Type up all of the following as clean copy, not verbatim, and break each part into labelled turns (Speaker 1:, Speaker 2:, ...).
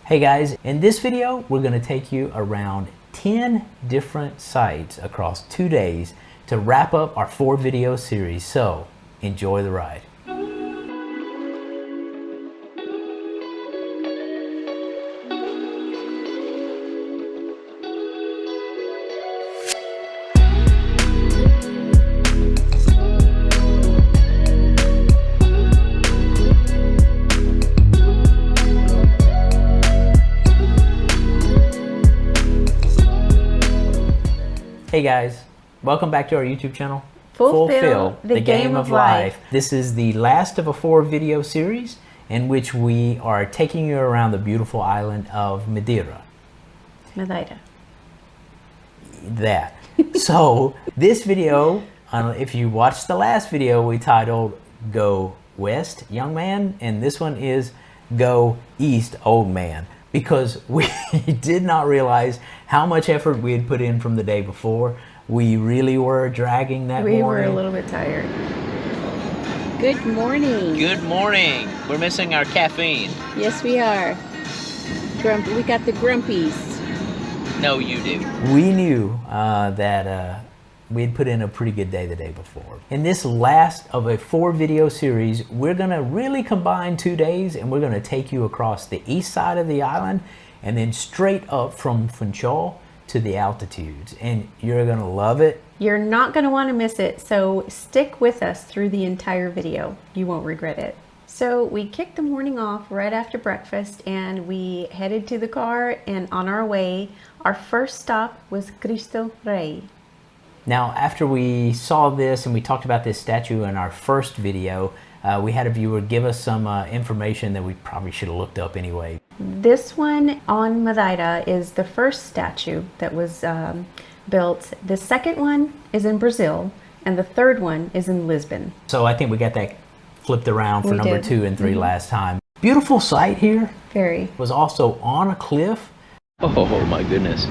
Speaker 1: Hey guys, in this video we're going to take you around 10 different sites across 2 days to wrap up our 4-video series, so enjoy the ride. Hey guys, welcome back to our YouTube channel.
Speaker 2: Fulfill the game of life.
Speaker 1: This is the last of a 4-video series in which we are taking you around the beautiful island of Madeira.
Speaker 2: Madeira.
Speaker 1: That. So this video, if you watched the last video, we titled Go West, Young Man, and this one is Go East, Old Man. Because we did not realize how much effort we had put in from the day before. We really were dragging that morning.
Speaker 2: We were a little bit tired. Good morning.
Speaker 1: Good morning. We're missing our caffeine.
Speaker 2: Yes, we are. We got the grumpies.
Speaker 1: No, you do. We knew that we had put in a pretty good day the day before. In this last of a 4-video series, we're gonna really combine 2 days and we're gonna take you across the east side of the island and then straight up from Funchal to the altitudes. And you're gonna love it.
Speaker 2: You're not gonna wanna miss it, so stick with us through the entire video. You won't regret it. So we kicked the morning off right after breakfast and we headed to the car, and on our way, our first stop was Cristo Rei.
Speaker 1: Now, after we saw this and we talked about this statue in our first video, we had a viewer give us some information that we probably should have looked up anyway.
Speaker 2: This one on Madeira is the first statue that was built. The second one is in Brazil, and the third one is in Lisbon.
Speaker 1: So I think we got that flipped around for number 2 and 3 last time. Beautiful sight here.
Speaker 2: Very.
Speaker 1: It was also on a cliff. Oh my goodness.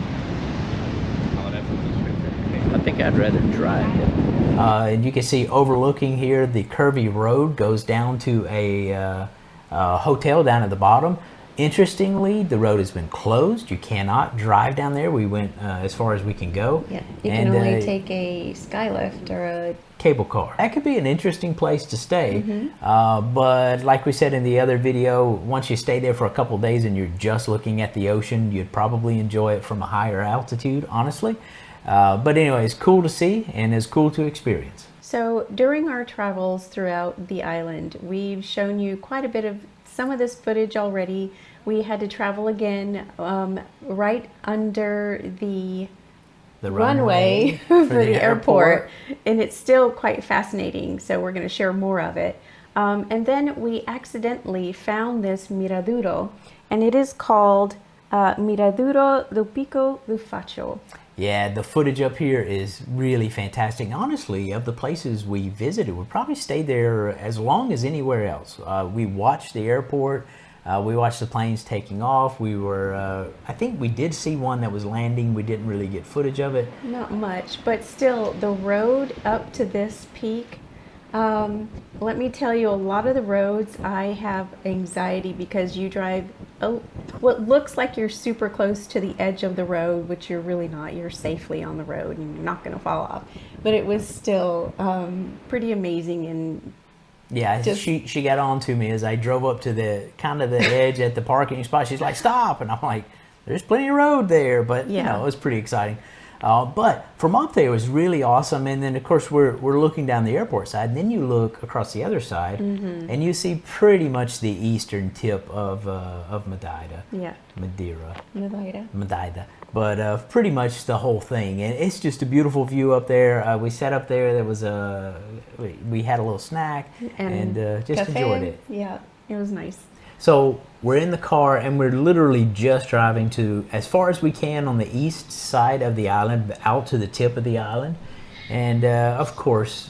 Speaker 1: I think I'd rather drive it. And you can see overlooking here, the curvy road goes down to a hotel down at the bottom. Interestingly, the road has been closed. You cannot drive down there. We went as far as we can go.
Speaker 2: Yeah, you can only take a skylift or a
Speaker 1: cable car. That could be an interesting place to stay. But like we said in the other video, once you stay there for a couple days and you're just looking at the ocean, you'd probably enjoy it from a higher altitude, honestly. But anyway, it's cool to see and it's cool to experience.
Speaker 2: So during our travels throughout the island, we've shown you quite a bit of some of this footage already. We had to travel again right under the runway for the airport, and it's still quite fascinating, so we're going to share more of it. And then we accidentally found this Miradouro, and it is called Miradouro do Pico do Facho.
Speaker 1: Yeah, the footage up here is really fantastic. Honestly, of the places we visited, we probably stayed there as long as anywhere else. We watched the airport, we watched the planes taking off. We were, I think we did see one that was landing. We didn't really get footage of it.
Speaker 2: Not much, but still, the road up to this peak, let me tell you, a lot of the roads, I have anxiety because you drive what looks like you're super close to the edge of the road, which you're really not. You're safely on the road and you're not going to fall off. But it was still pretty amazing. And
Speaker 1: yeah, she got on to me as I drove up to the kind of the edge at the parking spot. She's like, stop. And I'm like, there's plenty of road there. But, you know, it was pretty exciting. But from up there, it was really awesome. And then, of course, we're looking down the airport side. And then you look across the other side, and you see pretty much the eastern tip of Madeira. Yeah. Madeira. But pretty much the whole thing. And it's just a beautiful view up there. We sat up there. There was we had a little snack and just
Speaker 2: cafe.
Speaker 1: Enjoyed it.
Speaker 2: Yeah, it was nice.
Speaker 1: So we're in the car and we're literally just driving to as far as we can on the east side of the island, out to the tip of the island. And of course,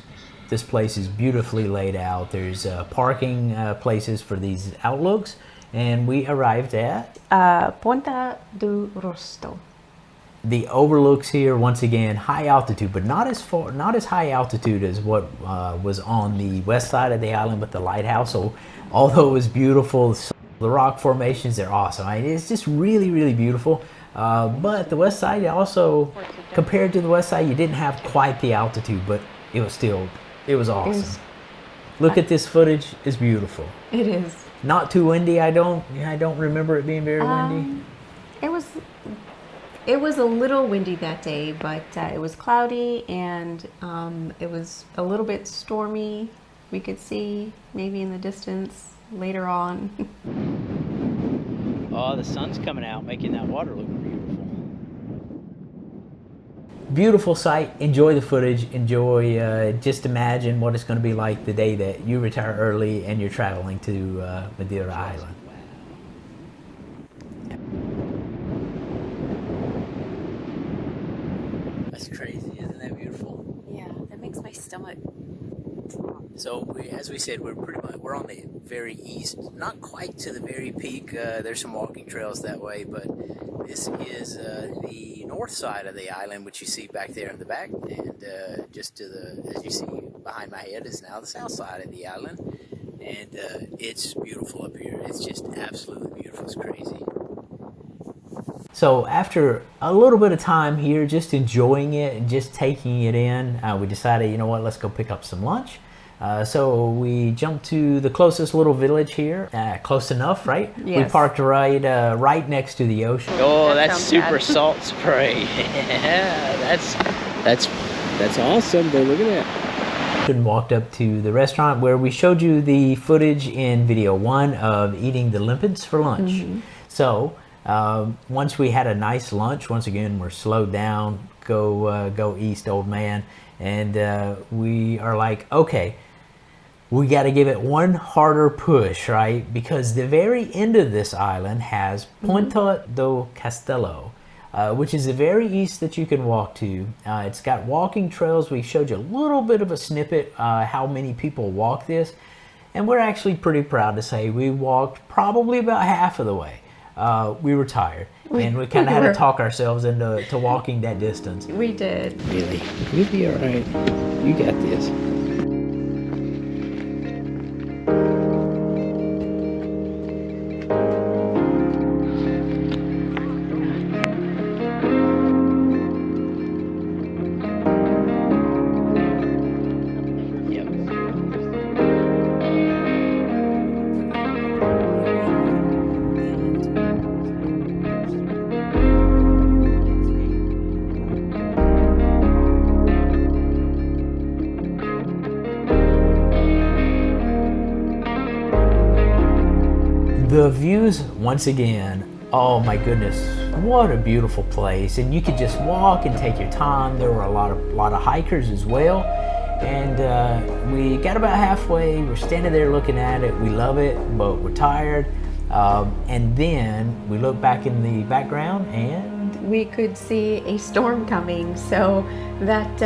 Speaker 1: this place is beautifully laid out. There's parking places for these outlooks. And we arrived at
Speaker 2: Ponta do Rosto.
Speaker 1: The overlooks here, once again, high altitude, but not as high altitude as what was on the west side of the island with the lighthouse. So although it was beautiful, The rock formations, they're awesome. I mean, it's just really, really beautiful. But the west side also, compared to the west side, you didn't have quite the altitude, but it was awesome. Look at this footage, it's beautiful.
Speaker 2: It is.
Speaker 1: Not too windy. I don't remember it being very windy.
Speaker 2: It was a little windy that day, but it was cloudy and it was a little bit stormy. We could see maybe in the distance later on.
Speaker 1: Oh, the sun's coming out, making that water look beautiful. Beautiful sight. Enjoy the footage. Enjoy, just imagine what it's going to be like the day that you retire early and you're traveling to Madeira Island. That's crazy. Isn't that beautiful?
Speaker 2: Yeah, that makes my stomach drop.
Speaker 1: So as we said, we're on the very east, not quite to the very peak. There's some walking trails that way, but this is the north side of the island, which you see back there in the back, and just to the, as you see behind my head, is now the south side of the island, and it's beautiful up here. It's just absolutely beautiful. It's crazy. So after a little bit of time here, just enjoying it and just taking it in, we decided, you know what, let's go pick up some lunch. So we jumped to the closest little village here, close enough, right?
Speaker 2: Yes.
Speaker 1: We parked right next to the ocean. Oh, that's super salt spray. Yeah, that's awesome. But look at that. And walked up to the restaurant where we showed you the footage in video 1 of eating the limpets for lunch. Mm-hmm. So once we had a nice lunch, once again we're slowed down, go east, old man, and we are like, okay, we got to give it one harder push, right? Because the very end of this island has Ponta do Castelo, which is the very east that you can walk to. It's got walking trails. We showed you a little bit of a snippet how many people walk this, and we're actually pretty proud to say we walked probably about half of the way. We were tired, and we kind of had to talk ourselves into walking that distance.
Speaker 2: We did.
Speaker 1: Really? You'll be all right. You got this. The views, once again, oh my goodness, what a beautiful place. And you could just walk and take your time. There were a lot of hikers as well. And we got about halfway. We're standing there looking at it. We love it, but we're tired. And then we look back in the background and
Speaker 2: we could see a storm coming. So that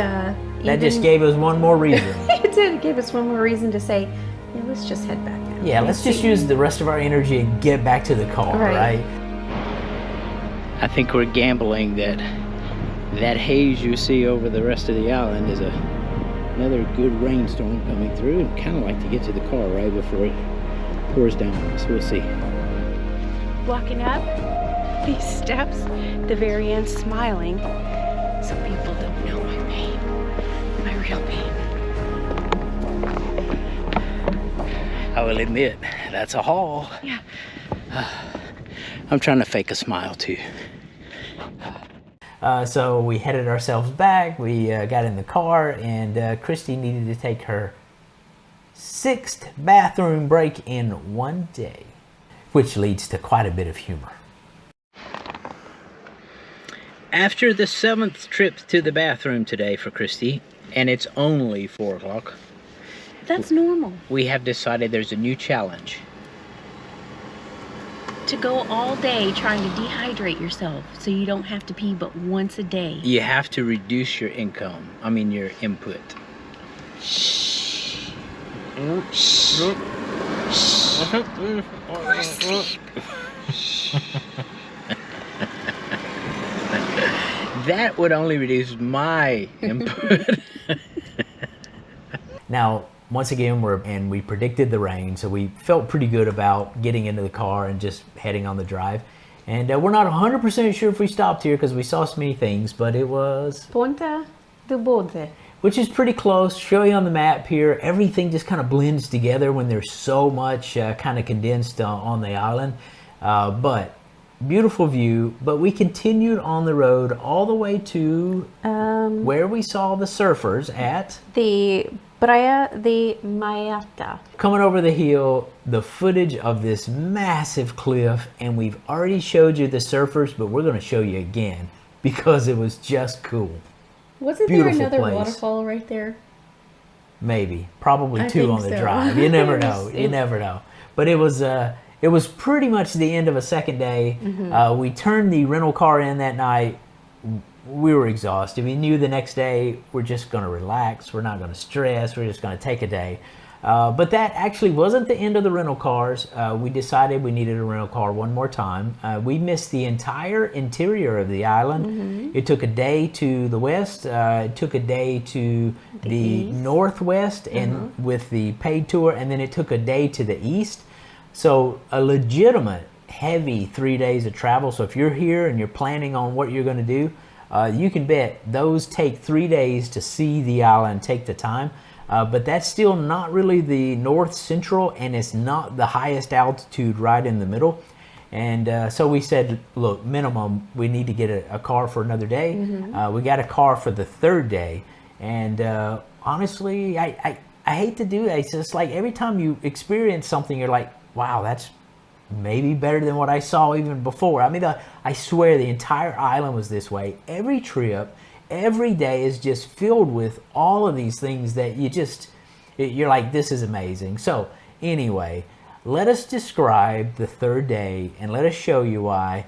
Speaker 1: just gave us one more reason.
Speaker 2: It did. It gave us one more reason to say, yeah, let's just head back now.
Speaker 1: Yeah, let's just use the rest of our energy and get back to the car, right? I think we're gambling that haze you see over the rest of the island is another good rainstorm coming through. And kind of like to get to the car right before it pours down on us. We'll see.
Speaker 2: Walking up these steps, the very end, smiling, so people don't know my pain, my real pain.
Speaker 1: I will admit, that's a haul.
Speaker 2: Yeah.
Speaker 1: I'm trying to fake a smile too. So we headed ourselves back. We got in the car, and Christy needed to take her 6th bathroom break in one day, which leads to quite a bit of humor. After the 7th trip to the bathroom today for Christy, and it's only 4 o'clock.
Speaker 2: That's normal.
Speaker 1: We have decided there's a new challenge.
Speaker 2: To go all day trying to dehydrate yourself so you don't have to pee but once a day.
Speaker 1: You have to reduce your input.
Speaker 2: Shh.
Speaker 1: Shh. That would only reduce my input. Now, once again, we predicted the rain, so we felt pretty good about getting into the car and just heading on the drive. And we're not 100% sure if we stopped here because we saw so many things, but it was
Speaker 2: Ponta do Bode,
Speaker 1: which is pretty close. Show you on the map here. Everything just kind of blends together when there's so much kind of condensed on the island. But beautiful view. But we continued on the road all the way to where we saw the surfers at
Speaker 2: the Praia da Maiata.
Speaker 1: Coming over the hill, the footage of this massive cliff, and we've already showed you the surfers, but we're going to show you again because it was just cool.
Speaker 2: Wasn't
Speaker 1: Beautiful
Speaker 2: there another
Speaker 1: place.
Speaker 2: waterfall right there?
Speaker 1: Maybe, probably
Speaker 2: I
Speaker 1: two
Speaker 2: think
Speaker 1: on the
Speaker 2: so.
Speaker 1: drive. You never know. You never know. But it was pretty much the end of a second day. We turned the rental car in that night. We were exhausted. We knew the next day we're just going to relax. We're not going to stress. We're just going to take a day. But that actually wasn't the end of the rental cars. We decided we needed a rental car one more time. We missed the entire interior of the island. It took a day to the west. It took a day to the
Speaker 2: east.
Speaker 1: northwest and with the paid tour. And then it took a day to the east. So a legitimate heavy 3 days of travel. So if you're here and you're planning on what you're going to do, you can bet those take 3 days to see the island, take the time. But that's still not really the north central, and it's not the highest altitude right in the middle. And so we said, look, minimum, we need to get a car for another day. We got a car for the third day. And honestly, I hate to do that. It's just like every time you experience something, you're like, wow, that's maybe better than what I saw even before. I mean, I swear the entire island was this way. Every trip, every day is just filled with all of these things that you're like, this is amazing. So anyway, let us describe the third day and let us show you why.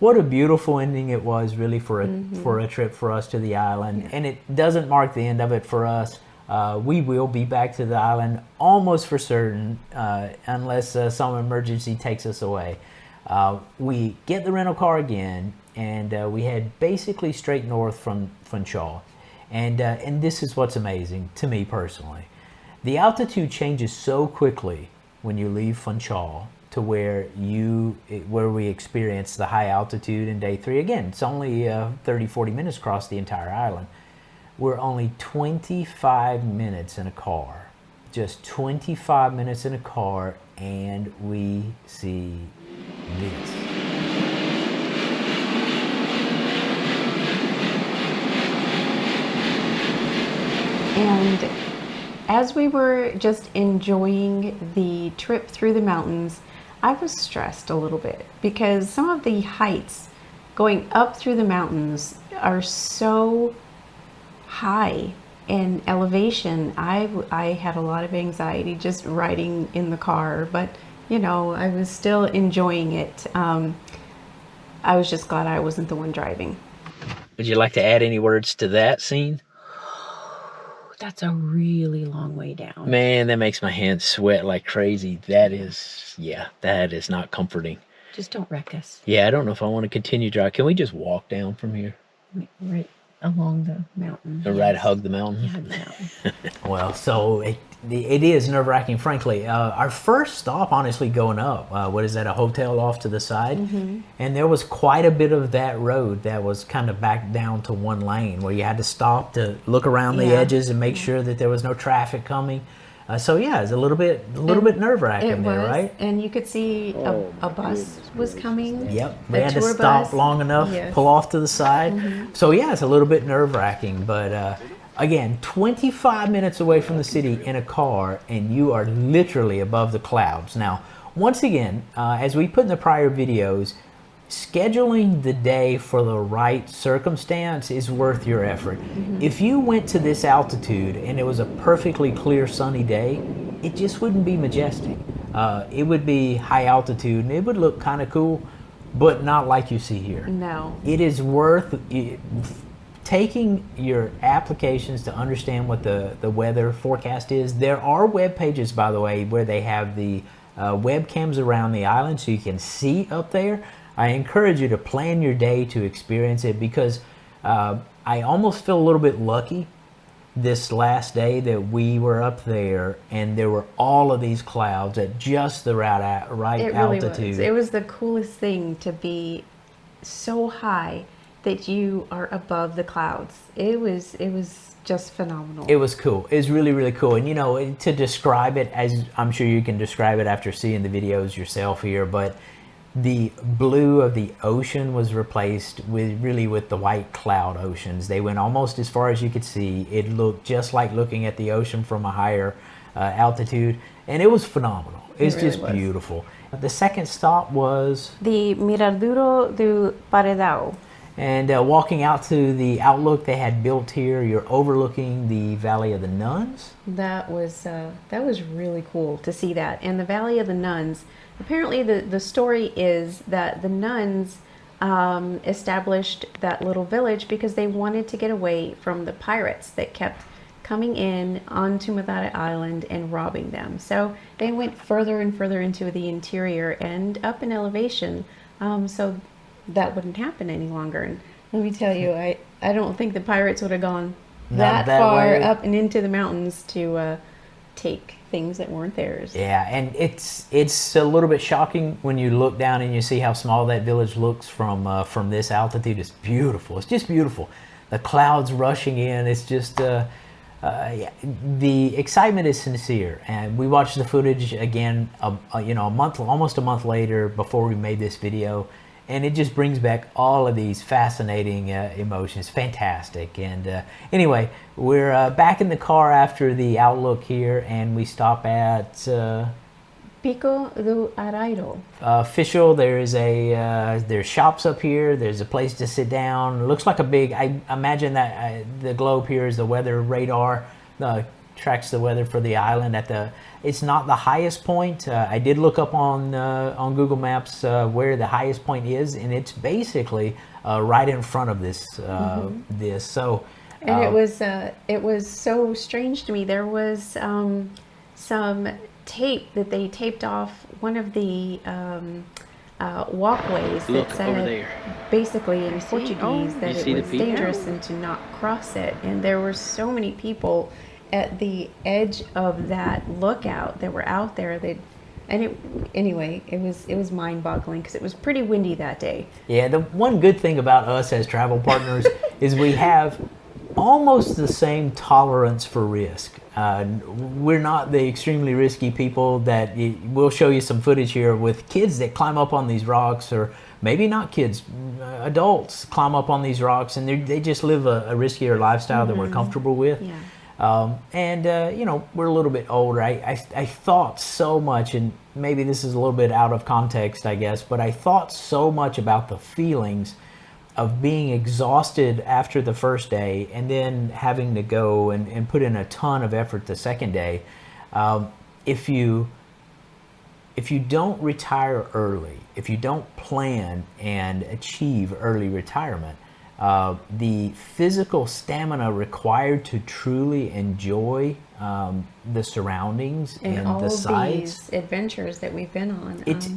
Speaker 1: What a beautiful ending it was really for a trip for us to the island. Yeah. And it doesn't mark the end of it for us. We will be back to the island almost for certain, unless some emergency takes us away. We get the rental car again, and we head basically straight north from Funchal. And this is what's amazing to me personally. The altitude changes so quickly when you leave Funchal to where we experience the high altitude in day 3. Again, it's only 30, 40 minutes across the entire island. We're only 25 minutes in a car, just 25 minutes in a car, and we see this.
Speaker 2: And as we were just enjoying the trip through the mountains, I was stressed a little bit because some of the heights going up through the mountains are so high in elevation. I had a lot of anxiety just riding in the car, but you know, I was still enjoying it. I was just glad I wasn't the one driving.
Speaker 1: Would you like to add any words to that scene?
Speaker 2: That's a really long way down.
Speaker 1: Man, that makes my hands sweat like crazy. That is not comforting.
Speaker 2: Just don't wreck us.
Speaker 1: Yeah, I don't know if I want to continue driving. Can we just walk down from here?
Speaker 2: Right along the mountain.
Speaker 1: Or right, hug the mountain?
Speaker 2: Yeah, hug the mountain.
Speaker 1: Well, so it is nerve-wracking, frankly. Our first stop, honestly, going up, a hotel off to the side? And there was quite a bit of that road that was kind of back down to one lane where you had to stop to look around the edges and make sure that there was no traffic coming. So yeah, it's a little bit nerve-wracking there, right?
Speaker 2: And you could see a bus was coming.
Speaker 1: Yep, we had to stop long enough, pull off to the side. So yeah, it's a little bit nerve-wracking, but again, 25 minutes away from the city in a car, and you are literally above the clouds. Now, once again, as we put in the prior videos, scheduling the day for the right circumstance is worth your effort. If you went to this altitude and it was a perfectly clear sunny day, it just wouldn't be majestic. It would be high altitude and it would look kind of cool, but not like you see here.
Speaker 2: No.
Speaker 1: It is worth taking your applications to understand what the weather forecast is. There are web pages, by the way, where they have the webcams around the island so you can see up there. I encourage you to plan your day to experience it because I almost feel a little bit lucky this last day that we were up there, and there were all of these clouds at just the right
Speaker 2: It really
Speaker 1: altitude.
Speaker 2: was. It was the coolest thing to be so high that you are above the clouds. It was just phenomenal.
Speaker 1: It was cool. It was really, really cool. And, you know, to describe it, as I'm sure you can describe it after seeing the videos yourself here, but the blue of the ocean was replaced with the white cloud oceans. They went almost as far as you could see. It looked just like looking at the ocean from a higher altitude, and it was phenomenal. It's
Speaker 2: really
Speaker 1: just
Speaker 2: was.
Speaker 1: Beautiful. The second stop was
Speaker 2: the Miradouro do Paredão.
Speaker 1: And walking out to the outlook they had built here, you're overlooking the Valley of the Nuns.
Speaker 2: That was really cool to see that. And the Valley of the Nuns, apparently the story is that the nuns established that little village because they wanted to get away from the pirates that kept coming in onto Madeira Island and robbing them. So they went further and further into the interior and up in elevation, so that wouldn't happen any longer. And let me tell you, I don't think the pirates would have gone that far
Speaker 1: way.
Speaker 2: up and into the mountains to take things that weren't theirs.
Speaker 1: Yeah, and it's a little bit shocking when you look down and you see how small that village looks from this altitude. It's beautiful. It's just beautiful. The clouds rushing in. It's just yeah, the excitement is sincere. And we watched the footage again, almost a month later before we made this video. And it just brings back all of these fascinating emotions. Fantastic. And anyway, we're back in the car after the outlook here, and we stop at
Speaker 2: Pico do Arieiro.
Speaker 1: Official. There's shops up here. There's a place to sit down. It looks like a big. I imagine that the globe here is the weather radar. Tracks the weather for the island at the. It's not the highest point. I did look up on Google Maps where the highest point is, and it's basically right in front of this. This so.
Speaker 2: And it was so strange to me. There was some tape that they taped off one of the walkways that said basically in Portuguese that it was dangerous and to not cross it. And there were so many people at the edge of that lookout that were out there. Anyway, it was mind-boggling because it was pretty windy that day. Yeah,
Speaker 1: the one good thing about us as travel partners is we have almost the same tolerance for risk. We're not the extremely risky people that we'll show you some footage here with kids that climb up on these rocks, or maybe not kids, adults climb up on these rocks, and they just live a riskier lifestyle that we're comfortable with.
Speaker 2: Yeah.
Speaker 1: We're a little bit older. I thought so much, and maybe this is a little bit out of context, I guess, but I thought so much about the feelings of being exhausted after the first day and then having to go and put in a ton of effort the second day. If you don't retire early, if you don't plan and achieve early retirement, the physical stamina required to truly enjoy the surroundings and
Speaker 2: all
Speaker 1: the sights,
Speaker 2: these adventures that we've been on.
Speaker 1: It's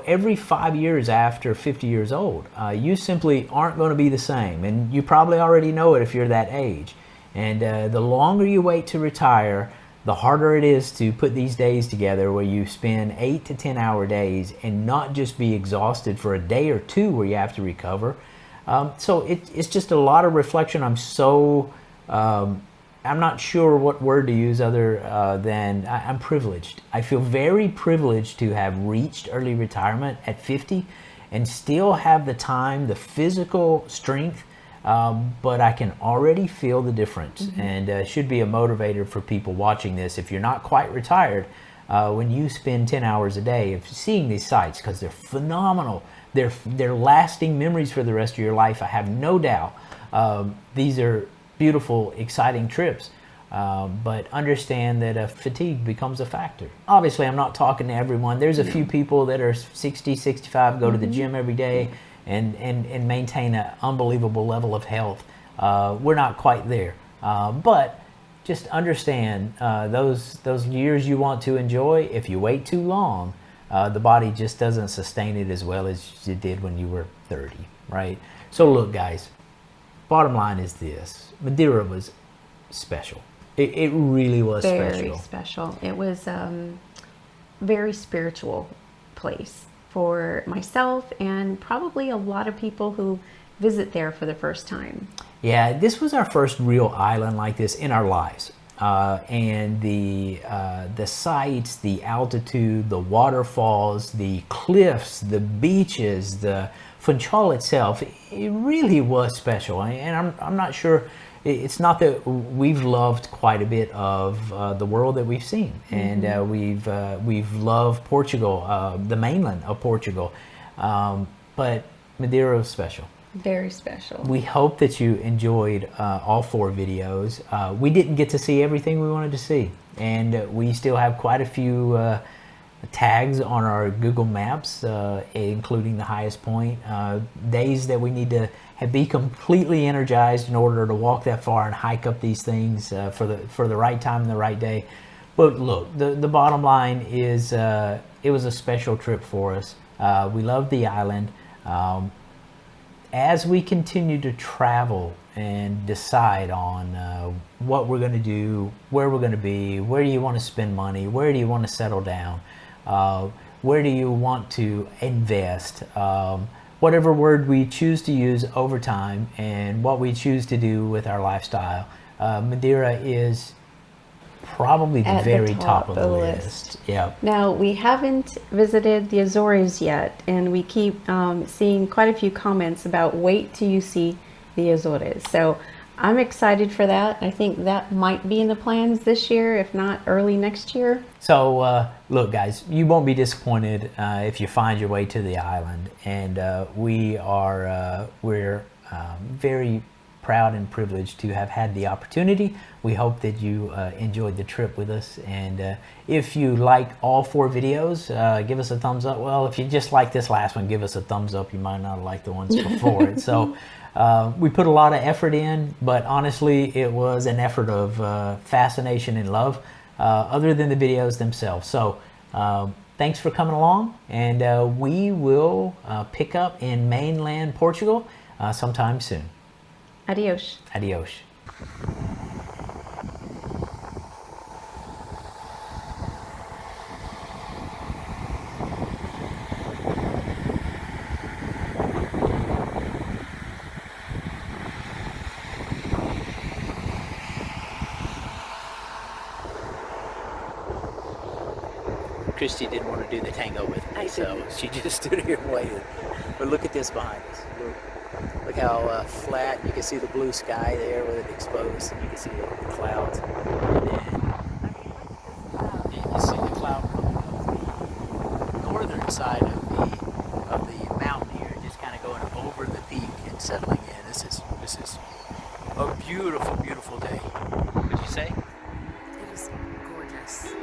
Speaker 1: every 5 years after 50 years old, you simply aren't going to be the same, and you probably already know it if you're that age. And the longer you wait to retire, the harder it is to put these days together where you spend 8 to 10 hour days and not just be exhausted for a day or two where you have to recover. So it's just a lot of reflection. I'm not sure what word to use other than I'm privileged. I feel very privileged to have reached early retirement at 50 and still have the time, the physical strength, but I can already feel the difference, and should be a motivator for people watching this. If you're not quite retired, when you spend 10 hours a day of seeing these sights, because they're phenomenal, they're lasting memories for the rest of your life, I have no doubt. These are beautiful, exciting trips, but understand that fatigue becomes a factor. Obviously, I'm not talking to everyone. There's a few people that are 60, 65, go to the gym every day and maintain an unbelievable level of health. We're not quite there, but just understand those years you want to enjoy, if you wait too long, the body just doesn't sustain it as well as it did when you were 30, right? So look, guys, bottom line is this: Madeira was special. It really was
Speaker 2: Very
Speaker 1: special.
Speaker 2: special. It was very spiritual place for myself and probably a lot of people who visit there for the first time.
Speaker 1: Yeah, this was our first real island like this in our lives. And the sights, the altitude, the waterfalls, the cliffs, the beaches, the Funchal itself, it really was special. And I'm not sure, it's not that we've loved quite a bit of the world that we've seen. And we've loved Portugal, the mainland of Portugal. But Madeira was special.
Speaker 2: Very special.
Speaker 1: We hope that you enjoyed all 4 videos. We didn't get to see everything we wanted to see, and we still have quite a few tags on our Google Maps, including the highest point, days that we need to be completely energized in order to walk that far and hike up these things for the right time and the right day. But look, the bottom line is it was a special trip for us. We loved the island. As we continue to travel and decide on what we're going to do, where we're going to be, where do you want to spend money, where do you want to settle down, where do you want to invest, whatever word we choose to use over time and what we choose to do with our lifestyle, Madeira is probably the very top of the list. Yeah.
Speaker 2: Now, we haven't visited the Azores yet, and we keep seeing quite a few comments about wait till you see the Azores. So I'm excited for that. I think that might be in the plans this year, if not early next year.
Speaker 1: So look, guys, you won't be disappointed if you find your way to the island. And we're very proud and privileged to have had the opportunity. We hope that you enjoyed the trip with us, and if you like all 4 videos, give us a thumbs up. Well, if you just like this last one, give us a thumbs up. You might not like the ones before it. So we put a lot of effort in, but honestly it was an effort of fascination and love, other than the videos themselves. So thanks for coming along, and we will pick up in mainland Portugal sometime soon.
Speaker 2: Adios.
Speaker 1: Adios. Christy didn't want to do the tango with me, so she just stood here and waited. But look at this behind us. Look how flat. You can see the blue sky there with it exposed, and you can see the clouds. And then you see the cloud coming off the northern side of the mountain here, just kind of going over the peak and settling in. This is a beautiful, beautiful day. What'd you say?
Speaker 3: It is gorgeous.